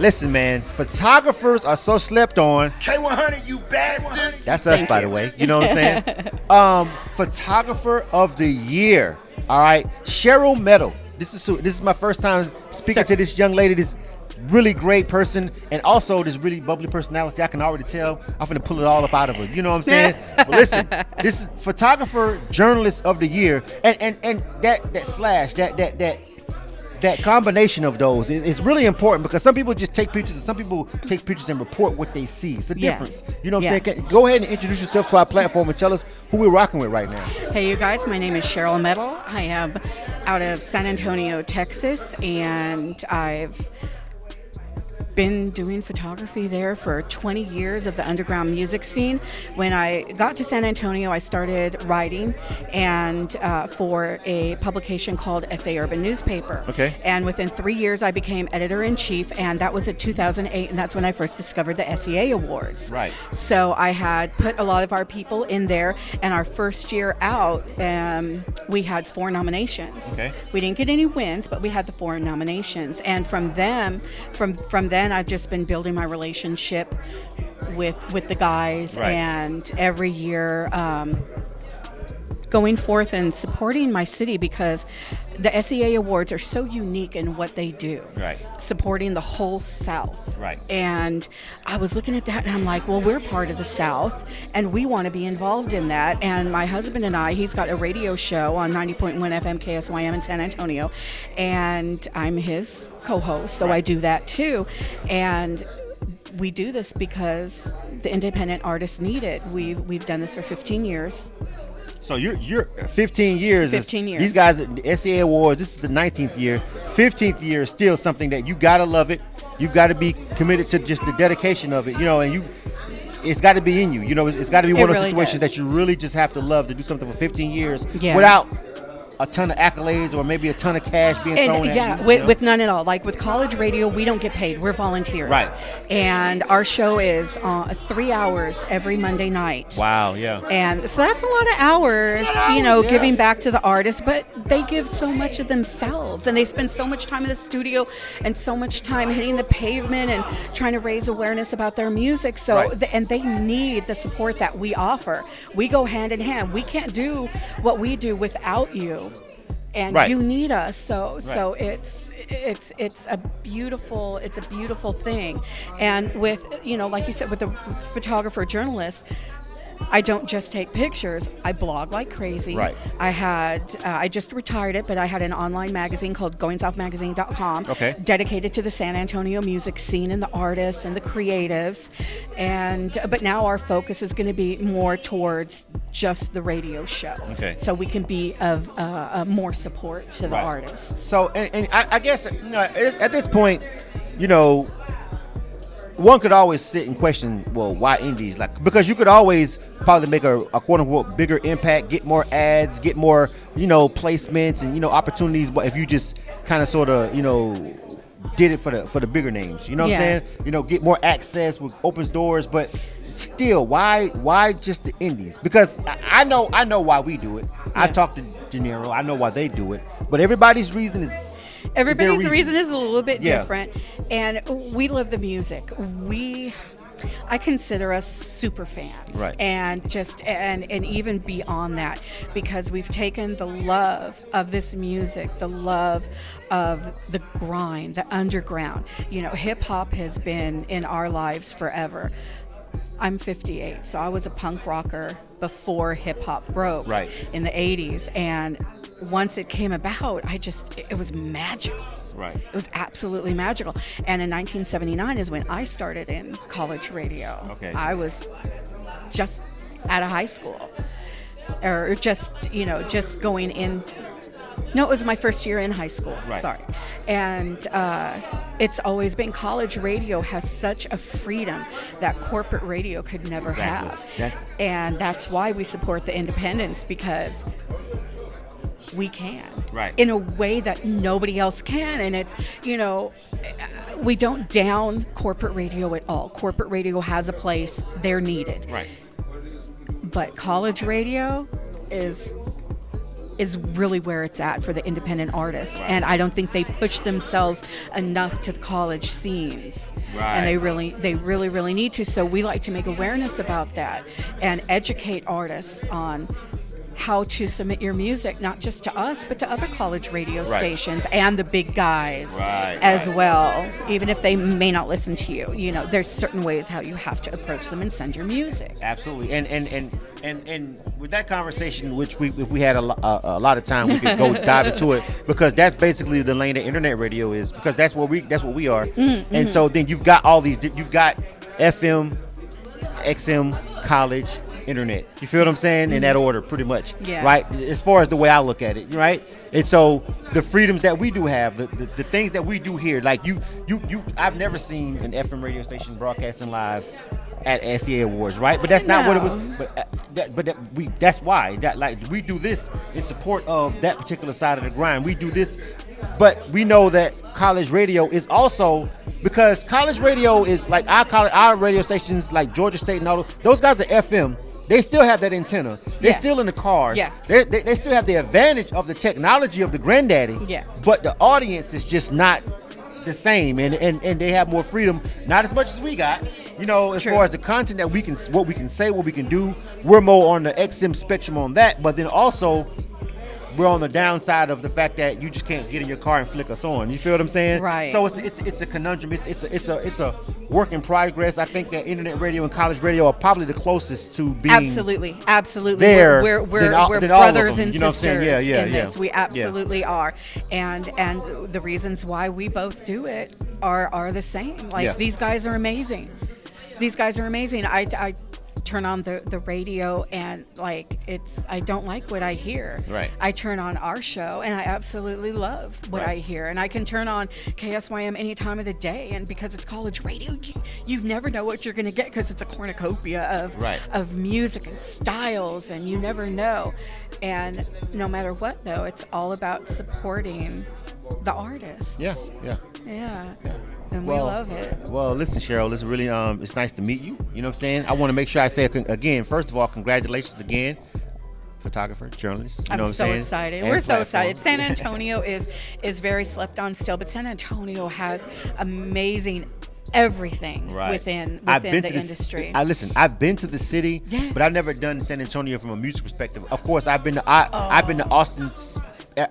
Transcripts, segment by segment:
Listen, man, photographers are so slept on. K-100, you bastards. That's us, by the way. You know what I'm saying? Photographer of the year. All right, Sherril Medal. This is my first time speaking to this young lady. This really great person, and also this really bubbly personality. I can already tell. I'm gonna pull it all up out of her. You know what I'm saying? But listen, this is photographer journalist of the year, and that combination of those is really important, because some people just take pictures and some people take pictures and report what they see. It's a difference. You know what I'm saying? Go ahead and introduce yourself to our platform and tell us who we're rocking with right now. Hey, you guys. My name is Sherril Medal. I am out of San Antonio, Texas, and I've been doing photography there for 20 years of the underground music scene. When I got to San Antonio, I started writing and for a publication called SA Urban Newspaper. Okay. And within 3 years, I became editor-in-chief, and that was in 2008, and that's when I first discovered the SEA Awards. Right. So I had put a lot of our people in there, and our first year out, we had 4 nominations. Okay. We didn't get any wins, but we had the 4 nominations. And from then, I've just been building my relationship with the guys, right. And every year going forth and supporting my city, because the SEA Awards are so unique in what they do. Right. Supporting the whole South. Right. And I was looking at that and I'm like, well, we're part of the South and we want to be involved in that. And my husband and I, he's got a radio show on 90.1 FM KSYM in San Antonio, and I'm his co-host, so right. I do that too. And we do this because the independent artists need it. We've done this for 15 years. So you're 15 years. 15 years. These guys at the SEA Awards, this is the 19th year. 15th year is still something that you got to love it. You've got to be committed to just the dedication of it, you know, and it's got to be in you. You know, it's got to be one of those situations that you really just have to love to do something for 15 years without a ton of accolades or maybe a ton of cash being thrown at you. With none at all. Like with college radio, we don't get paid. We're volunteers. Right. And our show is 3 hours every Monday night. Wow, yeah. And so that's a lot of hours, giving back to the artists, but they give so much of themselves, and they spend so much time in the studio and so much time hitting the pavement and trying to raise awareness about their music. So, right. And they need the support that we offer. We go hand in hand. We can't do what we do without you. And right. you need us, so it's a beautiful thing. And with like you said, with the photographer journalist, I don't just take pictures. I blog like crazy. Right. I just retired it, but I had an online magazine called GoingSouthMagazine.com, okay. dedicated to the San Antonio music scene and the artists and the creatives. But now our focus is going to be more towards just the radio show. Okay. So we can be of more support to the right. artists. So, and I guess, at this point, one could always sit and question, well, why indies? Because you could always probably make a quote unquote bigger impact, get more ads, get more, placements and, opportunities. But if you just kind of sort of, did it for the bigger names, you know what I'm saying? Get more access, with opens doors. But still, why just the indies? Because I know why we do it. Yeah. I've talked to De Niro. I know why they do it. But everybody's reason is. Everybody's reason is a little bit different, and we love the music. I consider us super fans, right. And and even beyond that, because we've taken the love of this music, the love of the grind, the underground. Hip hop has been in our lives forever. I'm 58, so I was a punk rocker before hip hop broke, right. in the 80s, and once it came about, it was magical. Right. It was absolutely magical. And in 1979 is when I started in college radio. Okay. I was just out of high school, or just going in. No, it was my first year in high school. Right. Sorry. And it's always been, college radio has such a freedom that corporate radio could never have. And that's why we support the independents, because we can, right. in a way that nobody else can. And it's, we don't down corporate radio at all. Corporate radio has a place. They're needed. Right. But college radio is is really where it's at for the independent artists, and I don't think they push themselves enough to the college scenes, and they really need to. So we like to make awareness about that and educate artists on how to submit your music, not just to us, but to other college radio stations and the big guys as well. Even if they may not listen to you, you know, there's certain ways how you have to approach them and send your music. Absolutely, and with that conversation, which if we had a lot of time, we could go dive into it, because that's basically the lane that internet radio is, because that's what we are. And so then you've got all these, you've got FM, XM, college, internet. You feel what I'm saying? In that order, pretty much. Yeah. Right? As far as the way I look at it, right? And so the freedoms that we do have, the things that we do here, like I've never seen an FM radio station broadcasting live at SEA Awards, right? But that's not what it was. That's why we do this in support of that particular side of the grind. We do this, but we know that college radio is also, because college radio is like our radio stations, like Georgia State and all those guys are FM. They still have that antenna. They're still in the cars. Yeah. They still have the advantage of the technology of the granddaddy. Yeah. But the audience is just not the same, and they have more freedom, not as much as we got. You know, as far as the content that we can, what we can say, what we can do, we're more on the XM spectrum on that. But then also, we're on the downside of the fact that you just can't get in your car and flick us on. You feel what I'm saying? Right. So it's a conundrum. It's a work in progress. I think that internet radio and college radio are probably the closest to being absolutely there. We're than brothers them, and you know sisters what I'm saying? in this. We absolutely are, and the reasons why we both do it are the same. Like these guys are amazing. These guys are amazing. I turn on the radio and I don't like what I hear. Right. I turn on our show and I absolutely love what I hear, and I can turn on KSYM any time of the day, and because it's college radio, you never know what you're going to get, because it's a cornucopia of music and styles, and you never know. And no matter what, though, it's all about supporting the artists. Yeah. And we love it. Well, listen, Sherril, this is really it's nice to meet you. You know what I'm saying? I want to make sure I say again, first of all, congratulations again, photographer, journalist. You know what I'm saying? Excited. And We're so platform. excited. San Antonio is very slept on still, but San Antonio has amazing everything within the industry. I've been to the city, but I've never done San Antonio from a music perspective. Of course, I've been to Austin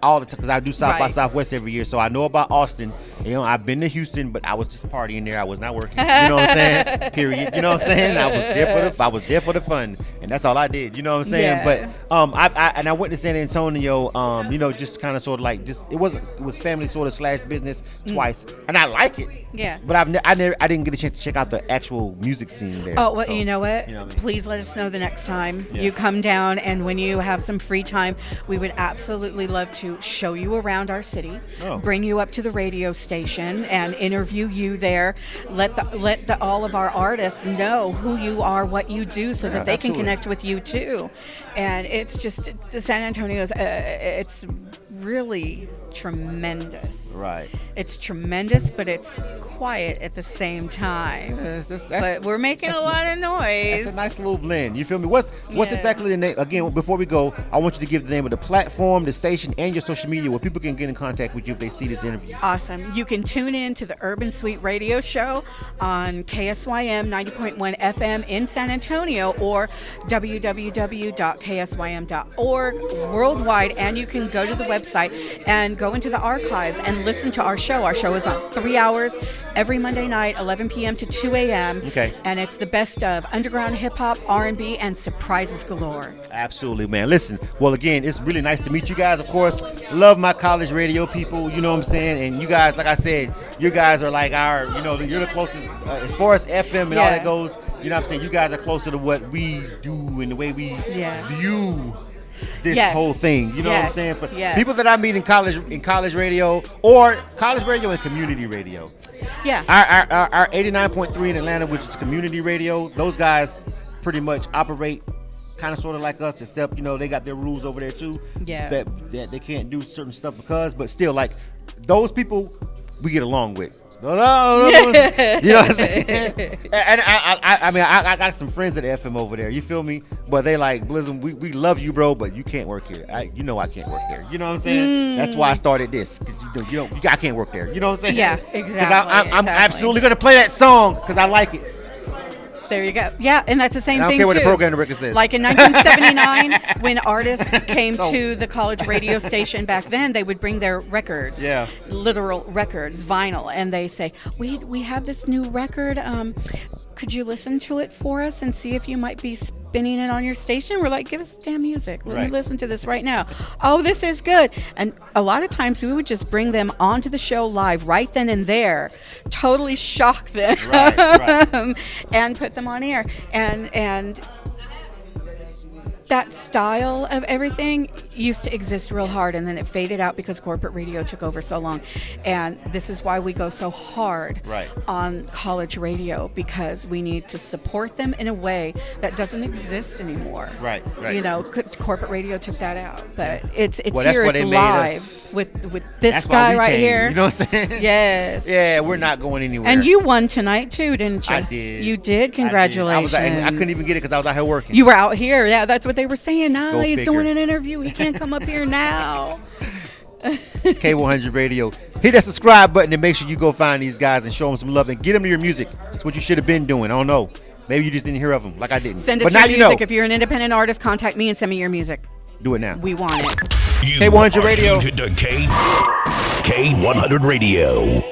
all the time, because I do South by Southwest every year, so I know about Austin. You know, I've been to Houston, but I was just partying there. I was not working. You know what I'm saying? Period. You know what I'm saying? I was there for the fun, and that's all I did. You know what I'm saying? Yeah. But I went to San Antonio. You know, just kind of sort of like it was family sort of / business twice, and I like it. Yeah. But I didn't get a chance to check out the actual music scene there. Oh, well, so, you know what? You know what I mean? Please let us know the next time you come down, and when you have some free time, we would absolutely love to show you around our city, bring you up to the radio station, and interview you there. Let all of our artists know who you are, what you do, so that they can connect with you too. And it's just the San Antonio's. It's really tremendous. Right. It's tremendous, but it's quiet at the same time. But we're making a lot of noise. That's a nice little blend. You feel me? What's exactly the name? Again, before we go, I want you to give the name of the platform, the station, and your social media where people can get in contact with you if they see this interview. Awesome. You can tune in to the Urban Suite Radio Show on KSYM 90.1 FM in San Antonio, or www.ksym.org worldwide, and you can go to the website and go into the archives and listen to our show. Our show is on 3 hours every Monday night, 11 p.m. to 2 a.m. Okay. And it's the best of underground hip-hop, R&B, and surprises galore. Absolutely, man. Listen, well, again, it's really nice to meet you guys, of course. Love my college radio people, you know what I'm saying? And you guys, like I said, you guys are like our, you know, you're the closest, as far as FM and all that goes, you know what I'm saying? You guys are closer to what we do and the way we view this whole thing, you know what I'm saying? For people that I meet in college radio, or college radio and community radio. Yeah. Our 89.3 in Atlanta, which is community radio, those guys pretty much operate kind of sort of like us, except, you know, they got their rules over there too. Yeah. That they can't do certain stuff but still, like, those people we get along with. No. You know what I'm saying? And I mean, I got some friends at FM over there. You feel me? But they like, Blizzard, we love you, bro, but you can't work here. I can't work there. You know what I'm saying? That's why I started this. 'Cause I can't work there. You know what I'm saying? Yeah, exactly. I'm absolutely gonna play that song because I like it. There you go. Yeah, and that's the same I don't thing care what too. the program record says. Like in 1979, when artists came So- to the college radio station back then, they would bring their records, Yeah. literal records, vinyl, and they say, "We have this new record. Could you listen to it for us and see if you might be spinning it on your station?" We're like, "Give us the damn music. Let me Right. listen to this right now." "Oh, this is good." And a lot of times we would just bring them onto the show live right then and there, totally shock them, Right. and put them on air. And that style of everything used to exist real hard, and then it faded out because corporate radio took over so long. And this is why we go so hard Right. on college radio, because we need to support them in a way that doesn't exist anymore. Right. You know, corporate radio took that out, but it's Well, that's here, why it's they made live us. with this That's why guy we right came, here. You know what I'm saying? Yes. Yeah, we're not going anywhere. And you won tonight too, didn't you? I did. You did. Congratulations. I couldn't even get it because I was out here working. You were out here. Yeah, that's what they were saying. No, Go he's figure. doing an interview. He can't come up here now. K-100 Radio. Hit that subscribe button and make sure you go find these guys and show them some love and get them to your music. It's what you should have been doing. I don't know. Maybe you just didn't hear of them like I didn't. Send us but your now music. you know. If you're an independent artist, contact me and send me your music. Do it now. We want it. You K-100 are Radio. tuned to K100 Radio.